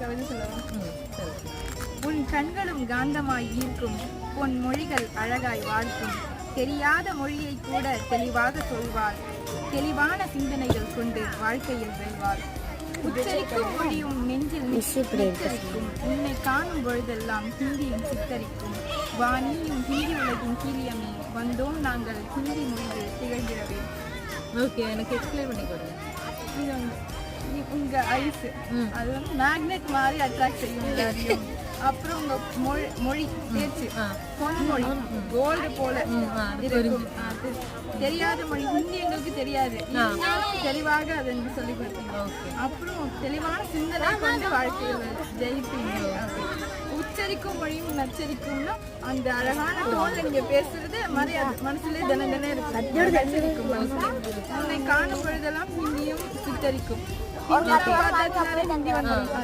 கவிதை சொல்லலாம். உன் கண்களும் காந்தமாய் ஈர்க்கும், பொன் மொழிகள் அழகாய் வாழ்க்கும், தெரியாத மொழியை கூட தெளிவாக சொல்வாள், தெளிவான சிந்தனைகள் கொண்டு வாழ்க்கையில் வெல்வாள். உச்சரிக்கும் மொழியும் நெஞ்சில் நிச்சரிக்கும், உன்னை காணும் பொழுதெல்லாம் ஹிந்தியும் சித்தரிக்கும், வாணியும் ஹிந்தி உலகின் கீழியமே, வந்தோம் நாங்கள் ஹிந்தி மொழிகள் திகழ்கிறவே. ஓகே, எனக்கு எக்ஸ்பிளைன் பண்ணி கொடுங்க. இது வந்து உங்க ஐஸ் அது வந்து மேக்னெட் மாதிரி அட்ராக்ட் செய்யும் எல்லாரையும். அப்புறம் உங்க மொழி பேச்சு பொன்மொழி கோல்டு போல இருக்கும். தெரியாத மொழி ஹிந்தி எங்களுக்கு தெரியாது, தெளிவாக அதை சொல்லி கொடுத்தீங்க. அப்புறம் தெளிவான சிந்தனை கொண்டு வாழ்க்கையில் ஜெயிப்பீங்க. உச்சரிக்கும் மொழியும் நச்சரிக்கும்னா அந்த அழகான டோன்ல நீங்க பேசுறது மனசுல தினம் தினம் இருக்கும். உன்னை காணும் பொழுதெல்லாம் ஹிந்தியும் சித்தரிக்கும். ஹிந்தி வந்து